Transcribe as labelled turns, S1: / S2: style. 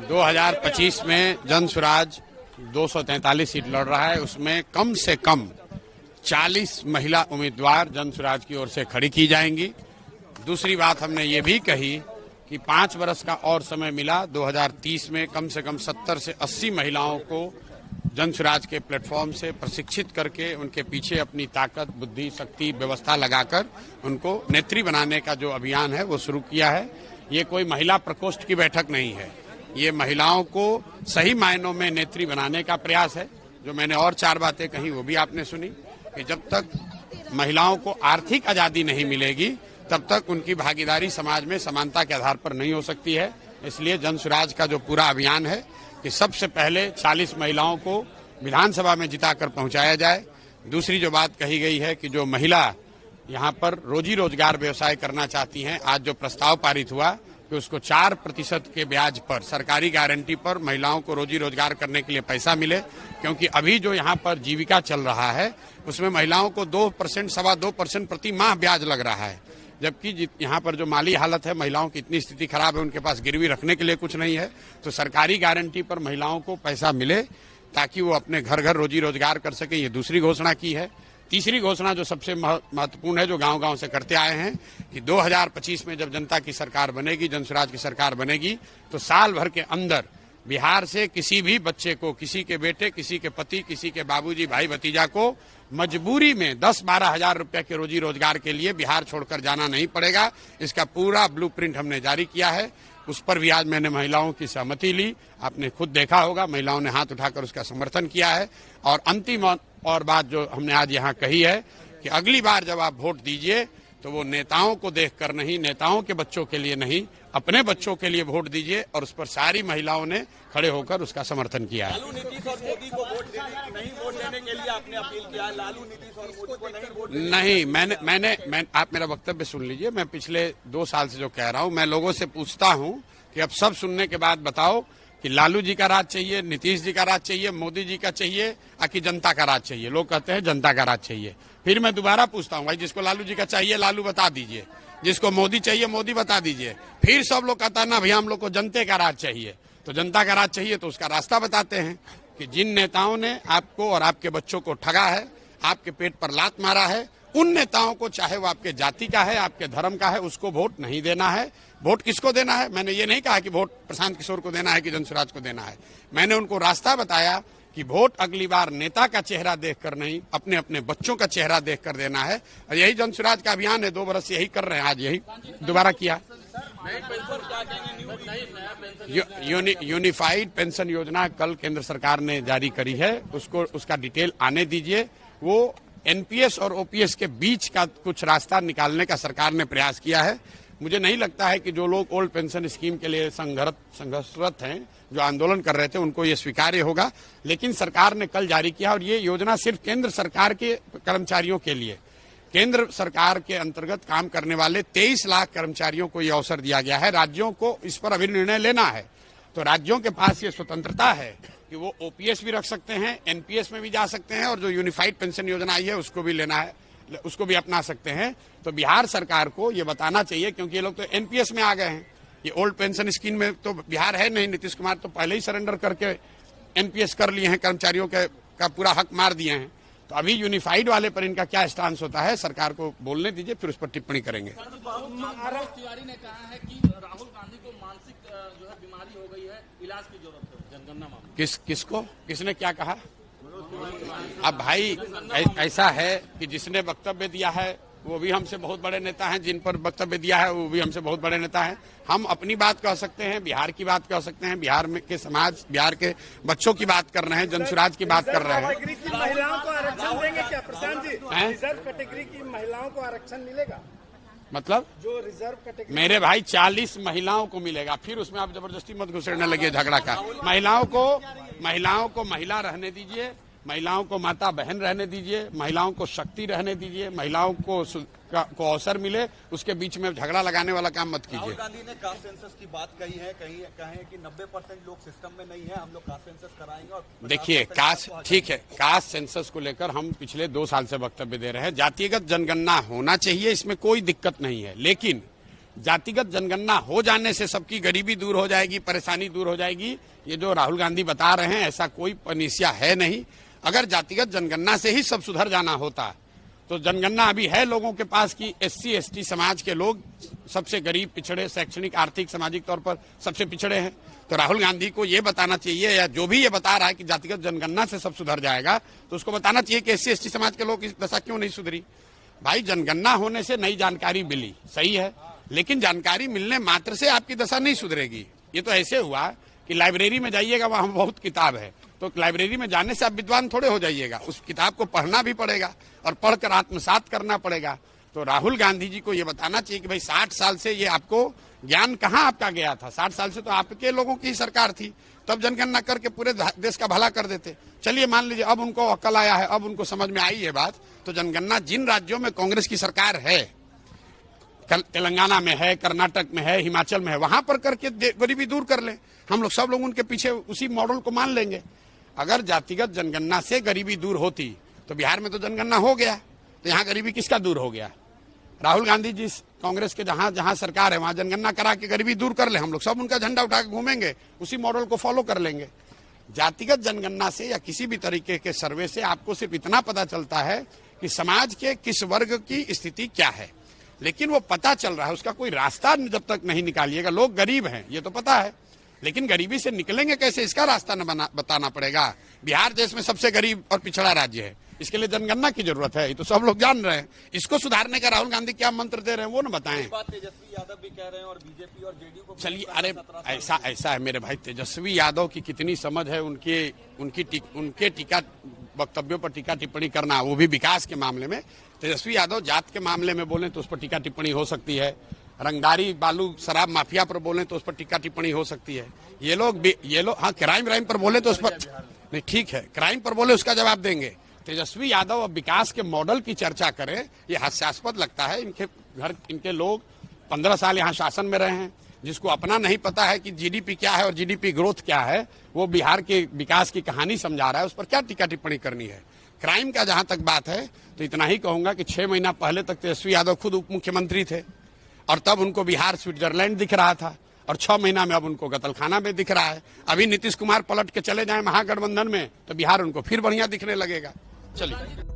S1: 2025 में जन स्वराज 243 सीट लड़ रहा है। उसमें कम से कम 40 महिला उम्मीदवार जन स्वराज की ओर से खड़ी की जाएंगी। दूसरी बात हमने ये भी कही कि 5 वर्ष का और समय मिला। 2030 में कम से कम 70 से 80 महिलाओं को जन स्वराज के प्लेटफॉर्म से प्रशिक्षित करके उनके पीछे अपनी ताकत, बुद्धि, शक्ति, व्यवस्था लगाकर उनको नेत्री बनाने का जो अभियान है वो शुरू किया है। ये कोई महिला प्रकोष्ठ की बैठक नहीं है, ये महिलाओं को सही मायनों में नेत्री बनाने का प्रयास है। जो मैंने और 4 बातें कही वो भी आपने सुनी कि जब तक महिलाओं को आर्थिक आजादी नहीं मिलेगी तब तक उनकी भागीदारी समाज में समानता के आधार पर नहीं हो सकती है। इसलिए जन स्वराज का जो पूरा अभियान है कि सबसे पहले 40 महिलाओं को विधानसभा में जिताकर पहुंचाया जाए। दूसरी जो बात कही गई है कि जो महिला यहाँ पर रोजी रोजगार व्यवसाय करना चाहती हैं, आज जो प्रस्ताव पारित हुआ कि उसको 4% के ब्याज पर सरकारी गारंटी पर महिलाओं को रोजी रोजगार करने के लिए पैसा मिले, क्योंकि अभी जो यहाँ पर जीविका चल रहा है उसमें महिलाओं को 2%, 2.25% प्रति माह ब्याज लग रहा है। जबकि यहाँ पर जो माली हालत है, महिलाओं की इतनी स्थिति खराब है, उनके पास गिरवी रखने के लिए कुछ नहीं है। तो सरकारी गारंटी पर महिलाओं को पैसा मिले ताकि वो अपने घर घर रोजी रोजगार कर सके, ये दूसरी घोषणा की है। तीसरी घोषणा जो सबसे महत्वपूर्ण है, जो गांव गांव से करते आए हैं कि 2025 में जब जनता की सरकार बनेगी, जन स्वराज की सरकार बनेगी, तो साल भर के अंदर बिहार से किसी भी बच्चे को, किसी के बेटे, किसी के पति, किसी के बाबूजी, भाई भतीजा को मजबूरी में 10-12 हजार रुपए के रोजी रोजगार के लिए बिहार छोड़कर जाना नहीं पड़ेगा। इसका पूरा ब्लूप्रिंट हमने जारी किया है। उस पर भी आज मैंने महिलाओं की सहमति ली। आपने खुद देखा होगा, महिलाओं ने हाथ उठाकर उसका समर्थन किया है। और अंतिम और बात जो हमने आज यहाँ कही है कि अगली बार जब आप वोट दीजिए तो वो नेताओं को देखकर नहीं, नेताओं के बच्चों के लिए नहीं, अपने बच्चों के लिए वोट दीजिए। और उस पर सारी महिलाओं ने खड़े होकर उसका समर्थन किया है।
S2: लालू नीतीश और मोदी को नहीं वोट देने के लिए आपने अपील किया। लालू नीतीश और मोदी को नहीं वोट
S1: नहीं, आप मेरा वक्तव्य सुन लीजिए। मैं पिछले 2 साल से जो कह रहा हूँ, मैं लोगों से पूछता हूँ कि अब सब सुनने के बाद बताओ कि लालू जी का राज चाहिए, नीतीश जी का राज चाहिए, मोदी जी का चाहिए, या कि जनता का राज चाहिए। लोग कहते हैं जनता का राज चाहिए। फिर मैं दोबारा पूछता हूँ, भाई जिसको लालू जी का चाहिए लालू बता दीजिए, जिसको मोदी चाहिए मोदी बता दीजिए। फिर सब लोग कहता है ना भैया हम लोग को जनता का राज चाहिए। तो जनता का राज चाहिए तो उसका रास्ता बताते हैं कि जिन नेताओं ने आपको और आपके बच्चों को ठगा है, आपके पेट पर लात मारा है, उन नेताओं को, चाहे वो आपके जाति का है, आपके धर्म का है, उसको वोट नहीं देना है। वोट किसको देना है? मैंने ये नहीं कहा कि वोट प्रशांत किशोर को देना है कि जन स्वराज को देना है। मैंने उनको रास्ता बताया कि वोट अगली बार नेता का चेहरा देखकर नहीं, अपने अपने बच्चों का चेहरा देखकर देना है। और यही जन स्वराज का अभियान है। 2 वर्ष यही कर रहे हैं, आज यही दोबारा किया। यूनिफाइड पेंशन योजना कल केंद्र सरकार ने जारी करी है, उसका डिटेल आने दीजिए। वो एनपीएस और ओपीएस के बीच का कुछ रास्ता निकालने का सरकार ने प्रयास किया है। मुझे नहीं लगता है कि जो लोग ओल्ड पेंशन स्कीम के लिए संघर्षरत हैं, जो आंदोलन कर रहे थे, उनको ये स्वीकार्य होगा। लेकिन सरकार ने कल जारी किया और ये योजना सिर्फ केंद्र सरकार के कर्मचारियों के लिए, केंद्र सरकार के अंतर्गत काम करने वाले 23 लाख कर्मचारियों को ये अवसर दिया गया है। राज्यों को इस पर अभी निर्णय लेना है, तो राज्यों के पास ये स्वतंत्रता है कि वो ओपीएस भी रख सकते हैं, एनपीएस में भी जा सकते हैं, और जो यूनिफाइड पेंशन योजना आई है उसको भी लेना है, उसको भी अपना सकते हैं। तो बिहार सरकार को ये बताना चाहिए, क्योंकि ये लोग तो एनपीएस में आ गए हैं। ये ओल्ड पेंशन स्कीम में तो बिहार है नहीं। नीतीश कुमार तो पहले ही सरेंडर करके एनपीएस कर लिए हैं, कर्मचारियों का पूरा हक मार दिए हैं। तो अभी यूनिफाइड वाले पर इनका क्या स्टांस होता है, सरकार को बोलने दीजिए, फिर उस पर टिप्पणी करेंगे।
S3: तिवारी ने कहा है कि राहुल गांधी को मानसिक जो है बीमारी हो गई है, इलाज की जरूरत है जनगणना मामले।
S1: किसने क्या कहा? अब भाई ऐसा है कि जिसने वक्तव्य दिया है वो भी हमसे बहुत बड़े नेता हैं, जिन पर वक्तव्य दिया है वो भी हमसे बहुत बड़े नेता हैं। हम अपनी बात कह सकते हैं, बिहार की बात कह सकते हैं, बिहार में के समाज, बिहार के बच्चों की बात कर रहे हैं, जन स्वराज की बात कर रहे हैं।
S2: महिलाओं को आरक्षण देंगे क्या प्रशांत जी? रिजर्व कैटेगरी की महिलाओं को आरक्षण मिलेगा?
S1: मतलब
S2: जो रिजर्व कैटेगरी,
S1: मेरे भाई 40 महिलाओं को मिलेगा। फिर उसमें आप जबरदस्ती मत घुसेड़ने लगे झगड़ा का। महिलाओं को महिला रहने दीजिए, महिलाओं को माता बहन रहने दीजिए, महिलाओं को शक्ति रहने दीजिए, महिलाओं को अवसर मिले, उसके बीच में झगड़ा लगाने वाला काम मत कीजिए।
S2: राहुल गांधी ने कास्ट सेंसस की बात कही है, कहें कि 90% लोग सिस्टम में नहीं है, हम लोग कास्ट सेंसस कराएंगे। और
S1: देखिए, कास्ट ठीक है, कास्ट सेंसस को लेकर हम पिछले 2 साल से वक्तव्य दे रहे हैं। जातिगत जनगणना होना चाहिए, इसमें कोई दिक्कत नहीं है। लेकिन जातिगत जनगणना हो जाने से सबकी गरीबी दूर हो जाएगी, परेशानी दूर हो जाएगी, ये जो राहुल गांधी बता रहे हैं ऐसा कोई निश्चय है नहीं। अगर जातिगत जनगणना से ही सब सुधर जाना होता तो जनगणना अभी है लोगों के पास कि SC ST समाज के लोग सबसे गरीब, पिछड़े, शैक्षणिक, आर्थिक, सामाजिक तौर पर सबसे पिछड़े हैं। तो राहुल गांधी को ये बताना चाहिए, या जो भी ये बता रहा है कि जातिगत जनगणना से सब सुधर जाएगा, तो उसको बताना चाहिए कि SC ST समाज के लोग की दशा क्यों नहीं सुधरी। भाई जनगणना होने से नई जानकारी मिली, सही है, लेकिन जानकारी मिलने मात्र से आपकी दशा नहीं सुधरेगी। ये तो ऐसे हुआ कि लाइब्रेरी में जाइएगा, वहां बहुत किताब है, तो लाइब्रेरी में जाने से आप विद्वान थोड़े हो जाइएगा, उस किताब को पढ़ना भी पड़ेगा और पढ़कर आत्मसात करना पड़ेगा। तो राहुल गांधी जी को ये बताना चाहिए कि भाई 60 साल से ये आपको ज्ञान कहाँ आपका गया था। 60 साल से तो आपके लोगों की सरकार थी, तब जनगणना करके पूरे देश का भला कर देते। चलिए मान लीजिए अब उनको अक्ल आया है, अब उनको समझ में आई है बात, तो जनगणना जिन राज्यों में कांग्रेस की सरकार है, तेलंगाना में है, कर्नाटक में है, हिमाचल में है, वहां पर करके गरीबी दूर कर ले। हम लोग सब लोग उनके पीछे उसी मॉडल को मान लेंगे। अगर जातिगत जनगणना से गरीबी दूर होती तो बिहार में तो जनगणना हो गया, तो यहाँ गरीबी किसका दूर हो गया। राहुल गांधी जी कांग्रेस के जहां जहां सरकार है वहां जनगणना करा के गरीबी दूर कर ले, हम लोग सब उनका झंडा उठा के घूमेंगे, उसी मॉडल को फॉलो कर लेंगे। जातिगत जनगणना से या किसी भी तरीके के सर्वे से आपको सिर्फ इतना पता चलता है कि समाज के किस वर्ग की स्थिति क्या है, लेकिन वो पता चल रहा है, उसका कोई रास्ता जब तक नहीं निकालिएगा। लोग गरीब हैं ये तो पता है, लेकिन गरीबी से निकलेंगे कैसे इसका रास्ता बताना पड़ेगा। बिहार देश में सबसे गरीब और पिछड़ा राज्य है, इसके लिए जनगणना की जरूरत है, ये तो सब लोग जान रहे हैं। इसको सुधारने का राहुल गांधी क्या मंत्र दे रहे हैं वो ना बताएं।
S2: तेजस्वी यादव भी कह रहे हैं और बीजेपी और जेडीयू को।
S1: चलिए, अरे ऐसा है मेरे भाई, तेजस्वी यादव की कितनी समझ है, उनके टीका वक्तव्यों पर टीका टिप्पणी करना, वो भी विकास के मामले में। तेजस्वी यादव जात के मामले में बोले तो उस पर टीका टिप्पणी हो सकती है, रंगदारी बालू शराब माफिया पर बोले तो उस पर टीका टिप्पणी हो सकती है। ये लोग हाँ क्राइम पर बोले तो उस पर नहीं, ठीक है, क्राइम पर बोले उसका जवाब देंगे। तेजस्वी यादव अब विकास के मॉडल की चर्चा करें, ये हास्यास्पद लगता है। इनके लोग 15 साल यहाँ शासन में रहे हैं, जिसको अपना नहीं पता है कि GDP क्या है और GDP ग्रोथ क्या है, वो बिहार के विकास की कहानी समझा रहा है, उस पर क्या टीका टिप्पणी करनी है। क्राइम का जहां तक बात है तो इतना ही कहूंगा कि 6 महीना पहले तक तेजस्वी यादव खुद उप मुख्यमंत्री थे और तब उनको बिहार स्विट्जरलैंड दिख रहा था, और 6 महीना में अब उनको कत्लखाना में दिख रहा है। अभी नीतीश कुमार पलट के चले जाएं महागठबंधन में तो बिहार उनको फिर बढ़िया दिखने लगेगा। चलिए।